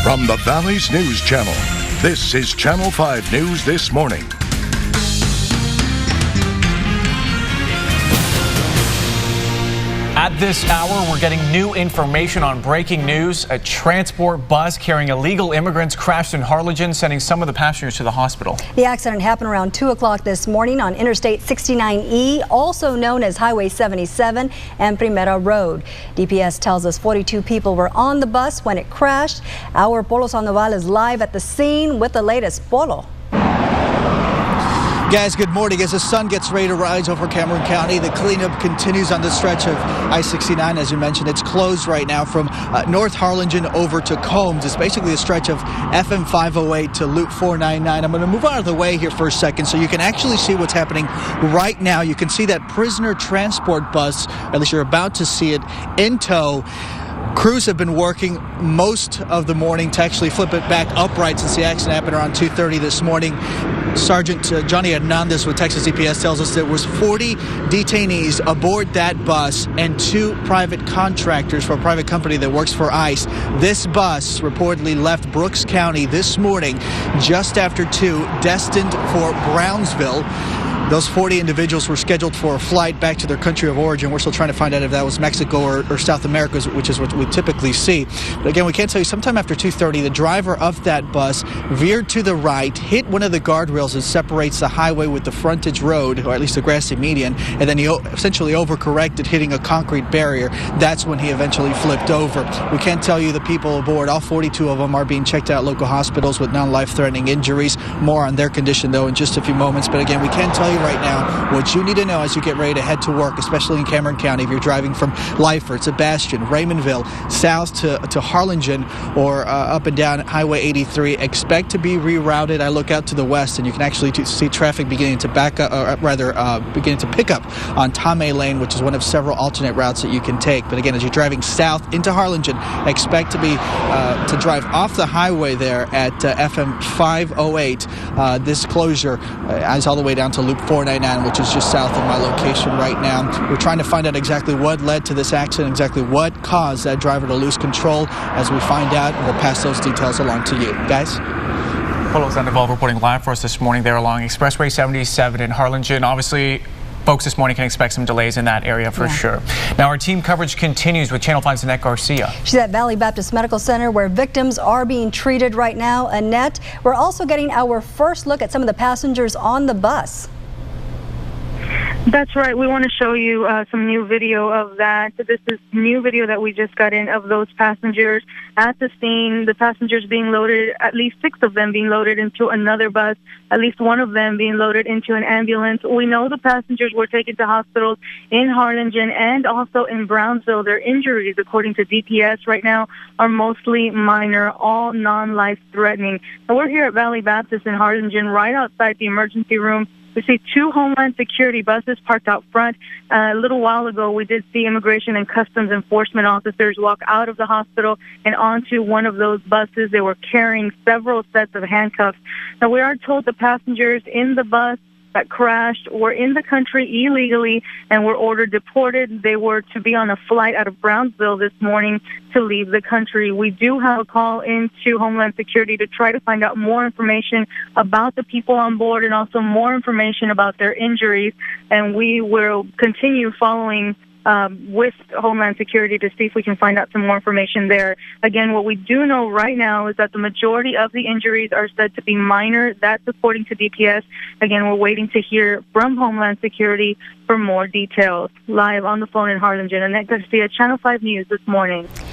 From the Valley's News Channel, this is Channel 5 News This Morning. At this hour, we're getting new information on breaking news. A transport bus carrying illegal immigrants crashed in Harlingen, sending some of the passengers to the hospital. The accident happened around 2 o'clock this morning on Interstate 69E, also known as Highway 77 and Primera Road. DPS tells us 42 people were on the bus when it crashed. Our Polo Sandoval is live at the scene with the latest. Polo. Guys, good morning. As the sun gets ready to rise over Cameron County, the cleanup continues on the stretch of I-69. As you mentioned, it's closed right now from North Harlingen over to Combs. It's basically a stretch of FM 508 to Loop 499. I'm going to move out of the way here for a second so you can actually see what's happening right now. You can see that prisoner transport bus, at least you're about to see it, in tow. Crews have been working most of the morning to actually flip it back upright since the accident happened around 2:30 this morning. Sergeant Johnny Hernandez with Texas DPS tells us there was 40 detainees aboard that bus and 2 private contractors for a private company that works for ICE. This bus reportedly left Brooks County this morning just after 2, destined for Brownsville. Those 40 individuals were scheduled for a flight back to their country of origin. We're still trying to find out if that was Mexico or South America, which is what we typically see. But again, we can't tell you, sometime after 2:30, the driver of that bus veered to the right, hit one of the guardrails that separates the highway with the frontage road, or at least the grassy median, and then he essentially overcorrected, hitting a concrete barrier. That's when he eventually flipped over. We can't tell you the people aboard. All 42 of them are being checked out at local hospitals with non-life-threatening injuries. More on their condition, though, in just a few moments. But again, we can't tell you right now what you need to know as you get ready to head to work, especially in Cameron County. If you're driving from Lyford, Sebastian, Raymondville, south to Harlingen, or up and down Highway 83, expect to be rerouted. I look out to the west, and you can actually see traffic beginning to back up, or rather beginning to pick up on Tame Lane, which is one of several alternate routes that you can take. But again, as you're driving south into Harlingen, expect to drive off the highway there at FM 508. This closure is all the way down to Loop 499, which is just south of my location right now. We're trying to find out exactly what led to this accident, exactly what caused that driver to lose control. As we find out, we'll pass those details along to you. Guys? Polo Sandoval reporting live for us this morning there along Expressway 77 in Harlingen. Obviously, folks this morning can expect some delays in that area for sure. Now, our team coverage continues with Channel 5's Annette Garcia. She's at Valley Baptist Medical Center where victims are being treated right now. Annette, we're also getting our first look at some of the passengers on the bus. That's right. We want to show you some new video of that. This is new video that we just got in of those passengers at the scene. The passengers being loaded, at least 6 of them being loaded into another bus, at least 1 of them being loaded into an ambulance. We know the passengers were taken to hospitals in Harlingen and also in Brownsville. Their injuries, according to DPS right now, are mostly minor, all non-life-threatening. Now, we're here at Valley Baptist in Harlingen, right outside the emergency room. We see 2 Homeland Security buses parked out front. A little while ago, we did see Immigration and Customs Enforcement officers walk out of the hospital and onto one of those buses. They were carrying several sets of handcuffs. Now, we are told the passengers in the bus that crashed were in the country illegally and were ordered deported. They were to be on a flight out of Brownsville this morning to leave the country. We do have a call into Homeland Security to try to find out more information about the people on board and also more information about their injuries. And we will continue following with Homeland Security to see if we can find out some more information there. Again, what we do know right now is that the majority of the injuries are said to be minor. That's according to DPS. Again, we're waiting to hear from Homeland Security for more details. Live on the phone in Harlingen, Annette Garcia, Channel 5 News this morning.